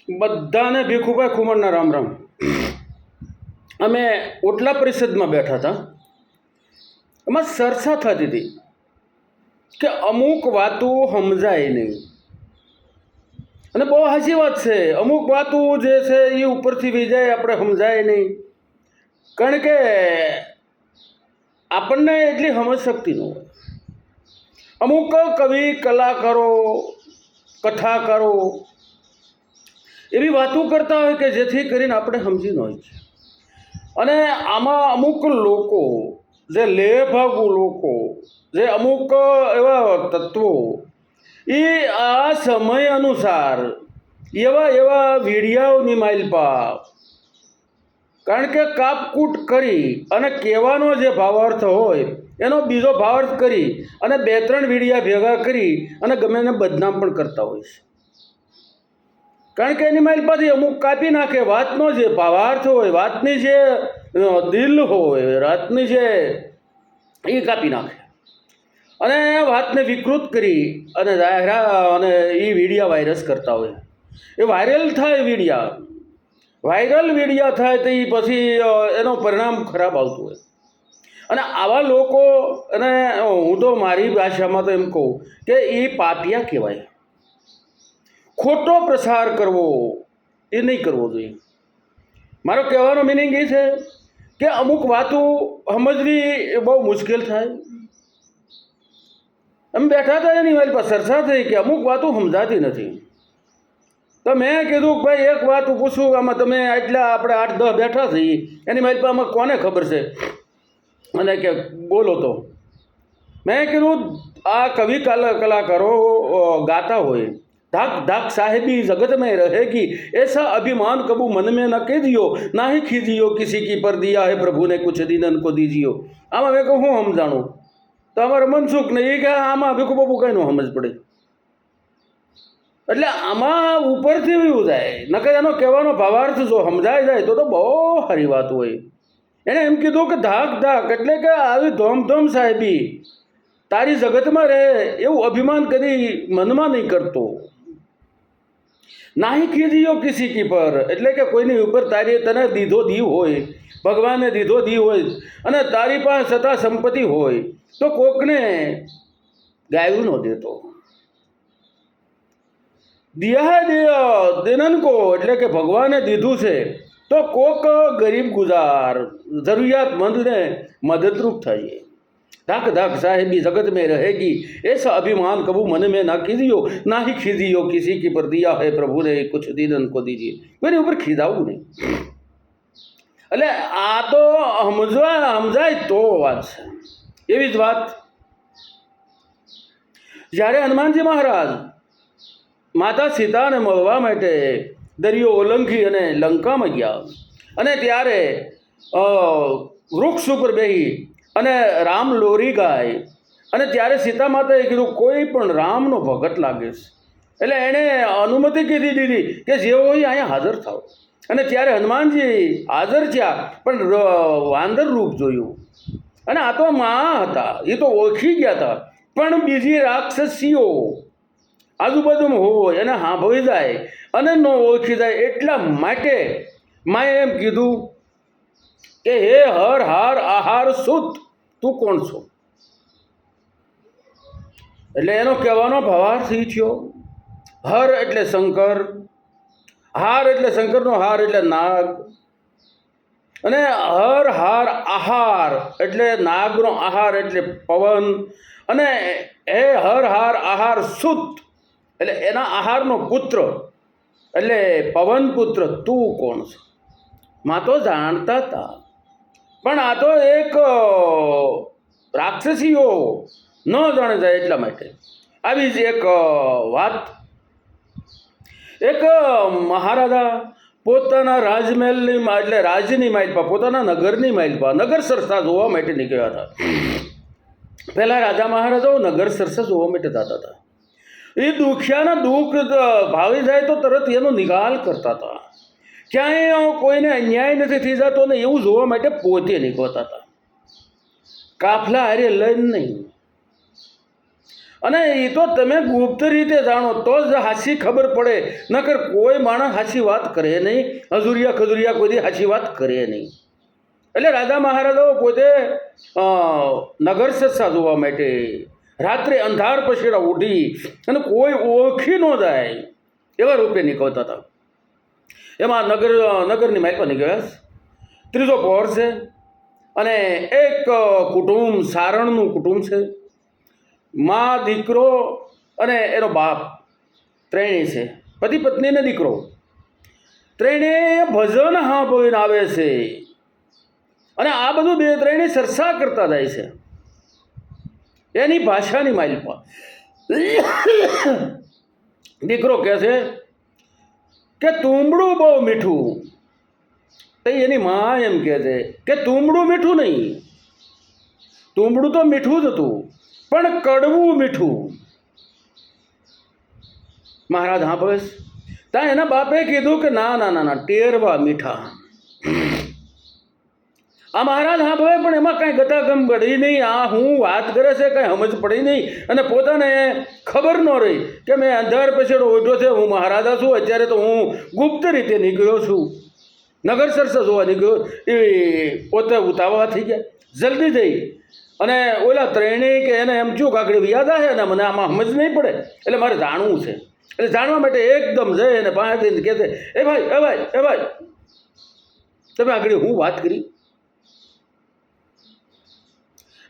બધાને ભીખુભાઈ ખુમરના રામ રામ. અમે ઓટલા પરિષદમાં બેઠા હતા. એમાં ચર્ચા થતી હતી કે અમુક વાતો સમજાય નહીં. અને બહુ સાચી વાત છે. અમુક વાતો જે છે એ ઉપરથી વિજાય આપણે સમજાય નહીં, કારણ કે આપણને એટલી સમજ શક્તિ ન હોય. અમુક કવિ, કલાકારો, કથાકારો એવી વાતો કરતા હોય કે જેથી કરીને આપણે સમજી ન હોય. અને આમાં અમુક લોકો, જે લેભાગુ લોકો, જે અમુક એવા તત્વો, એ આ સમય અનુસાર એવા એવા વીડિયાઓની માઇલપા, કારણ કે કાપકૂટ કરી અને કહેવાનો જે ભાવાર્થ હોય એનો બીજો ભાવાર્થ કરી અને 2-3 વીડિયા ભેગા કરી અને ગમે એને બદનામ પણ કરતા હોય છે. કારણ કે એની માઇલપાથી અમુક કાપી નાખે. વાતનો જે ભાવાર્થ હોય, વાતની જે દિલ હોય, વાતની જે એ કાપી નાખે અને વાતને વિકૃત કરી અને અને એ વિડીયા વાયરસ કરતા હોય. એ વાયરલ થાય વિડીયા, વાયરલ વિડીયા થાય તો એ પછી એનો પરિણામ ખરાબ આવતું હોય. અને આવા લોકો, અને હું તો મારી ભાષામાં તો એમ કહું કે એ પાપિયા કહેવાય. ખોટો પ્રસાર કરવો એ નહીં કરવો જોઈએ. મારો કહેવાનો મિનિંગ એ છે કે અમુક વાતો સમજવી બહુ મુશ્કેલ થાય. અમે બેઠા હતા, એની મારી પાસે ચર્ચા થઈ કે અમુક વાતો સમજાતી નથી. તો મેં કીધું કે ભાઈ એક વાત પૂછું, આમાં તમે એટલા આપણે 8-10 બેઠા છીએ, એની મારી પાસે આમાં કોને ખબર છે? અને કે બોલો. તો મેં કીધું આ કવિ કલાકારો ગાતા હોય, धाक धाक साहेबी जगत में रहेगी, ऐसा अभिमान कबू मन में न कीजियो, ना ही खीजियो किसी की पर दिया है प्रभु ने कुछ दिन को दीजियो. આમાં મેં કહું હું સમજાણું? તો અમારે મનસુખ ને એ કે આમાં ભીખુ બાપુ કઈ નો સમજ પડે. એટલે આમાં ઉપરથી એવું જાય, નકર એનો કહેવાનો ભાવાર્થ જો સમજાય જાય તો બહુ સારી વાત હોય. એણે એમ કીધું કે ધાક ધાક એટલે કે આવી ધોમધોમ સાહેબી તારી જગતમાં રહે એવું અભિમાન કદી મનમાં નહીં કરતો. નાહી કીધીઓ કિસી કી પર એટલે કે કોઈની ઉપર તારી તને દીધો દીવ હોય, ભગવાને દીધો દીવ હોય અને તારી પાસે સતા સંપત્તિ હોય તો કોકને ગાયું ન દેતો. દિયા દેનન કો એટલે કે ભગવાને દીધું છે તો કોક ગરીબ ગુજાર જરૂરિયાતમંદને મદદરૂપ થઈએ. धाक धाक साहेबी जगत में रहेगी, ऐसा अभिमान कबू मन में ना कीजियो, ना ही खीजियो किसी की पर दिया है प्रभु ने कुछ दिन को दीजिए. કોઈની ઉપર ખીજાવું નહીં. એટલે આ તો સમજાય તો વાત છે. એવી જ વાત જ્યારે હનુમાનજી મહારાજ માતા સીતાને મળવા માટે દરિયો ઓલંઘી અને લંકામાં ગયા અને ત્યારે વૃક્ષ ઉપર બેહી અને રામ લોરી ગાય અને ત્યારે સીતા માતાએ કીધું કોઈ પણ રામનો ભગત લાગે છે. એટલે એણે અનુમતિ કીધી દીધી કે જેવો હોય અહીંયા હાજર થાવ. અને ત્યારે હનુમાનજી હાજર થયા, પણ વાંદર રૂપ જોયું. અને આ તો માં હતા, એ તો ઓળખી ગયા હતા, પણ બીજી રાક્ષસીઓ આજુબાજુમાં હોય અને સાંભળી જાય અને ન ઓળખી જાય. એટલા માટે માએ એમ કીધું કે હે હર હાર આહાર સુત, તું કોણ છો? એટલે એનો કહેવાનો ભાવાર્થ એ થયો. હર એટલે શંકર, હાર એટલે શંકરનો હાર એટલે નાગ, અને હર હાર આહાર એટલે નાગનો આહાર એટલે પવન, અને હે હર હાર આહાર સુત એટલે એના આહારનો પુત્ર એટલે પવન પુત્ર, તું કોણ છો? માં તો જાણતા હતા, પણ આ તો એક રાક્ષસીઓ ન જાણે જાય એટલા માટે. આવી જ એક વાત, એક મહારાજા પોતાના રાજમહેલની એટલે રાજ્યની માઇલપા, પોતાના નગરની માઇલપા નગર સરસા જોવા માટે નીકળ્યા હતા. પહેલાં રાજા મહારાજાઓ નગર સરસા જોવા માટે જતા હતા. એ દુખિયાના દુઃખ ભાવી જાય તો તરત એનો નિકાલ કરતા હતા. ક્યાંય કોઈને અન્યાય નથી થઈ જતો ને એવું જોવા માટે પોતે નીકળતા હતા, કાફલા હારે લઈને નહીં. અને એ તો તમે ગુપ્ત રીતે જાણો તો જ હાચી ખબર પડે, નકર કોઈ માણસ હાચી વાત કરે નહીં, હજુરિયા ખજુરિયા કોઈ હાચી વાત કરે નહીં. એટલે રાજા મહારાજાઓ પોતે નગર સત્સા જોવા માટે રાત્રે અંધાર પછીડા ઉઠી અને કોઈ ઓળખી ન જાય એવા રૂપે નીકળતા હતા. એમાં નગરની માઇપા નીકળ્યા. ત્રીજો પહોર છે અને એક કુટુંબ, સારણનું કુટુંબ છે. મા, દીકરો અને એનો બાપ ત્રણેય છે, પતિ પત્ની ને દીકરો. ત્રણેય ભજન સાંભળીને આવે છે અને આ બધું બે ત્રણેય ચર્ચા કરતા જાય છે એની ભાષાની માલિપા. દીકરો કહે છે કે તુંબડું બહુ મીઠું. તો એની મા એમ કહે છે કે તુંબડું મીઠું નહીં, તુંબડું તો મીઠું જ હતું પણ કડવું મીઠું. મહારાજ હા ભવેશ ત્યાં એના બાપે કીધું કે ના ના ના ના ટેરવા મીઠા. આ મહારાજ હા ભવે પણ એમાં કાંઈ ગતાગમ ગળી નહીં. આ હું વાત કરે છે કાંઈ સમજ પડી નહીં અને પોતાને ખબર ન રહી કે મેં અંધાર પછેડો ઉઠ્યો છે, હું મહારાજા છું, અત્યારે તો હું ગુપ્ત રીતે નીકળ્યો છું, નગર સરસા જોવા નીકળ્યો. એ પોતે ઉતાવળા થઈ ગયા, જલ્દી જઈ અને ઓલા ત્રણેય કે એને એમ ચૂક આગળ યાદ આવે ને મને આમાં સમજ નહીં પડે એટલે મારે જાણવું છે. એટલે જાણવા માટે એકદમ જઈ અને પાસે જઈને કહે છે એ ભાઈ તમે આગળ હું વાત કરી.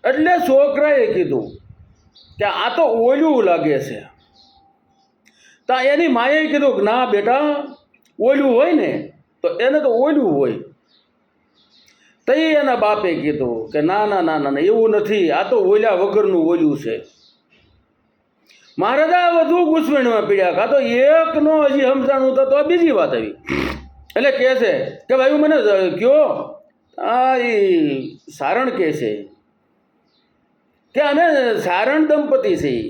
એટલે છોકરાએ કીધું કે આ તો ઓલું લાગે છે. તા એની માએ કીધું કે ના બેટા ઓલું હોય ને તો એને તો ઓલું હોય. તઈ એના બાપે કીધું કે ના ના ના ના એવું નથી, આ તો ઓલ્યા વગરનું ઓલું છે. મહારાજા વધુ ગુસ્સવેણમાં પીડ્યા. કાં તો એકનો હજી સમજાણું તો બીજી વાત આવી. એટલે કહે છે કે ભાઈ મને કયો. આ એ સારણ કહે છે કે અમે સારણ દંપતી છીએ,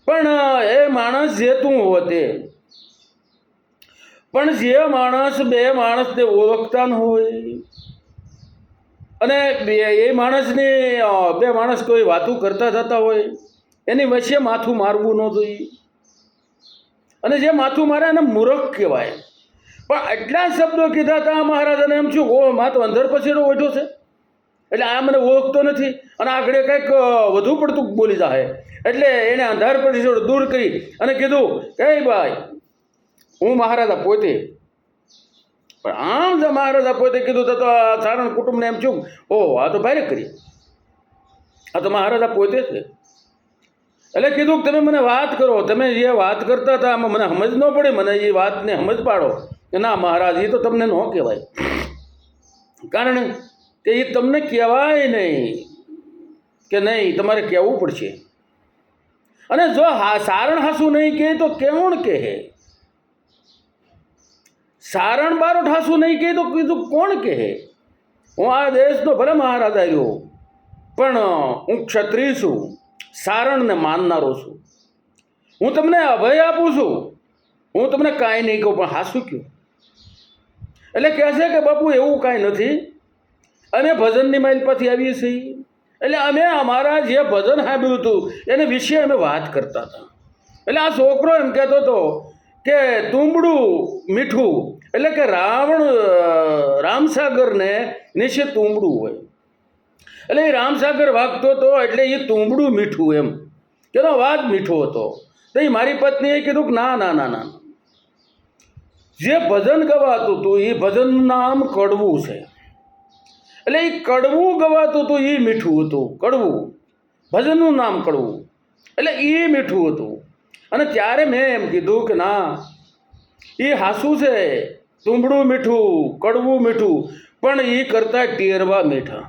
પણ એ માણસ જે તું હોતે, પણ જે માણસ બે માણસને ઓળખતા ન હોય અને એ માણસને બે માણસ કોઈ વાતું કરતા થતા હોય એની વચ્ચે માથું મારવું ન જોઈએ. અને જે માથું મારે એને મૂર્ખ કહેવાય. પણ એટલા શબ્દો કીધા હતા મહારાજાને એમ છું ઓ મા તો અંદર પછીનો ઓઢો છે એટલે આ મને ઓળખતો નથી અને આગળ કંઈક વધુ પડતું બોલી જાય. એટલે એણે અંધાર પછીનો દૂર કરી અને કીધું કે ભાઈ હું મહારાજા પોતે. પણ આમ જો મહારાજા પોતે કીધું તો આ સારણ કુટુંબને એમ છું ઓ આ તો ભારે કરી, આ તો મહારાજા પોતે છે. એટલે કીધું કે તમે મને વાત કરો, તમે જે વાત કરતા હતા આમાં મને સમજ ન પડે, મને એ વાતને સમજ પાડો. કે ના મહારાજ એ તો તમને ન કહેવાય, કારણ કે એ તમને કહેવાય નહીં કે નહીં, તમારે કહેવું પડશે. અને જો સારણ હાસું નહીં કહે તો કેવણ કહે, સારણ બારોટ હાસું નહીં કહે તો કીધું કોણ કહે. હું આ દેશનો ભલે મહારાજા રહ્યો પણ હું ક્ષત્રિય છું, સારણને માનનારો છું. હું તમને અભય આપું છું, હું તમને કાંઈ નહીં કહું પણ હાસું કહ્યું. એટલે કહે છે કે બાપુ એવું કાંઈ નથી, અમે ભજનની માઇલપાથી આવીએ છીએ. એટલે અમે અમારા જે ભજન સાંભળ્યું હતું એને વિશે અમે વાત કરતા હતા. એટલે આ છોકરો એમ કહેતો હતો કે તુંબડું મીઠું એટલે કે રામસાગરને નીચે તુંબડું હોય. એટલે એ રામસાગર વાગતો હતો એટલે એ તુંબડું મીઠું, એમ તેનો અવાજ મીઠો હતો. તો એ મારી પત્નીએ કીધું કે ના ના ના ના જે ભજન ગવાતું હતું એ ભજનનું નામ કડવું છે. એટલે એ કડવું ગવાતું હતું એ મીઠું હતું, કડવું ભજનનું નામ કડવું એટલે એ મીઠું હતું. અને ત્યારે મેં એમ કીધું કે ના એ હાસું છે, તુંબડું મીઠું કડવું મીઠું પણ એ કરતાં ટેરવા મીઠા.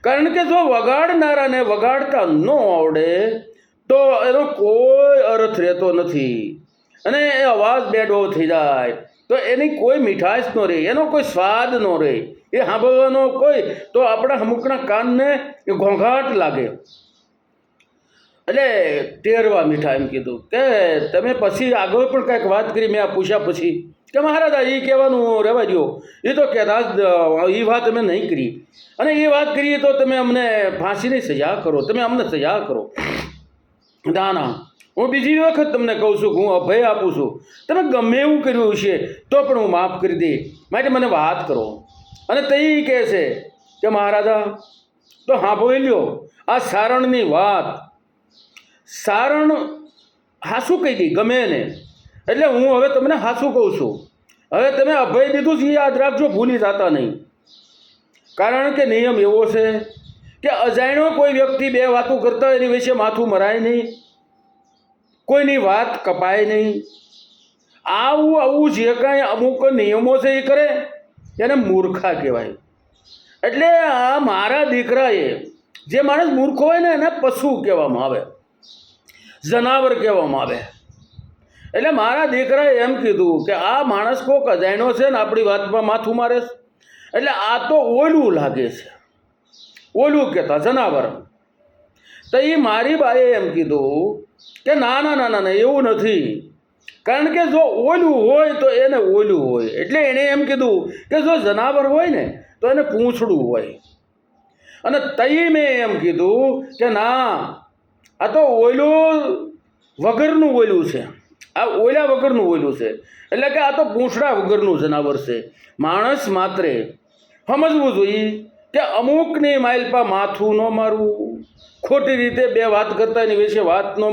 કારણ કે જો વગાડનારાને વગાડતા ન આવડે તો એનો કોઈ અર્થ રહેતો નથી અને એ અવાજ બેડો થઈ જાય તો એની કોઈ મીઠાશ ન રહે, એનો કોઈ સ્વાદ ન રહે, એ સાંભળવાનો કોઈ તો આપણા અમુકના કાનને ઘોંઘાટ લાગે. એટલે ટેરવા મીઠા એમ કીધું. કે તમે પછી આગળ પણ કાંઈક વાત કરી, મેં આ પૂછ્યા પછી કે મહારાજા એ કહેવાનું રહેવા દો, એ તો કહેતા જ એ વાત અમે નહીં કરી અને એ વાત કરીએ તો તમે અમને ફાંસીની સજા કરો, તમે અમને સજા કરો. ના ના, હું બીજી વખત તમને કહું છું કે હું અભય આપું છું. તમે ગમે એવું કર્યું હશે તો પણ હું માફ કરી દે, માટે મને વાત કરો. અને તે કહે છે કે મહારાજા તો સાંભળી લ્યો આ સારણની વાત. સારણ હાસું કહી ગઈ ગમે ને, એટલે હું હવે તમને હાસું કહું છું. હવે તમે અભય દીધું છે યાદ રાખજો, ભૂલી જતા નહીં. કારણ કે નિયમ એવો છે કે અજાણ્યો કોઈ વ્યક્તિ બે વાતો કરતા હોય એની વિશે માથું મરાય નહીં, કોઈની વાત કપાય નહીં. આવું જે કાંઈ અમુક નિયમો છે એ કરે એને મૂર્ખા કહેવાય. એટલે આ મારા દીકરાએ, જે માણસ મૂર્ખ હોય ને એને પશુ કહેવામાં આવે, જનાવર કહેવામાં આવે. એટલે મારા દીકરાએ એમ કીધું કે આ માણસ કોક અજાણ્યો છે ને આપણી વાતમાં માથું મારે છે, એટલે આ તો ઓલું લાગે છે, ઓલું કહેતા જનાવર. તો એ મારી બાએ એમ કીધું કે ના ના ના ના એવું નથી, કારણ કે જો ઓલું હોય તો એને ઓલું હોય. એટલે એણે એમ કીધું કે જો જનાવર હોય ને તો એને પૂંછડું હોય. અને તઈ મેં એમ કીધું કે ના, આ તો ઓલું વગરનું ઓલું છે, આ ઓલા વગરનું ઓલું છે. એટલે કે આ તો પૂંછડા વગરનું જનાવર છે. માણસ માત્રે સમજવું જોઈએ કે અમુકની માઇલપા માથું ન મારવું, ખોટી રીતે બે વાત કરતા એની વિશે વાત ન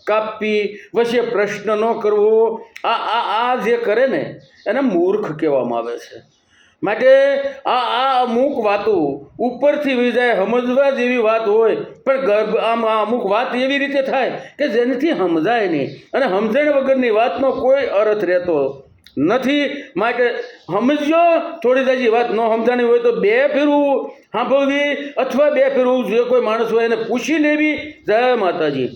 કાપવી, વચ્ચે પ્રશ્ન ન કરવો. આ જે કરે ને એને મૂર્ખ કહેવામાં આવે છે. માટે આ અમુક વાતો ઉપરથી વિજાય સમજવા જેવી વાત હોય, પણ આમ અમુક વાત એવી રીતે થાય કે જેનાથી સમજાય નહીં, અને સમજણ વગરની વાતનો કોઈ અર્થ રહેતો નથી. માટે સમજો, થોડી જાજી વાત ન સમજાણી હોય તો બે ફેરવું સાંભળવી, અથવા બે ફેરવું જે કોઈ માણસ હોય એને પૂછી લેવી. જય માતાજી.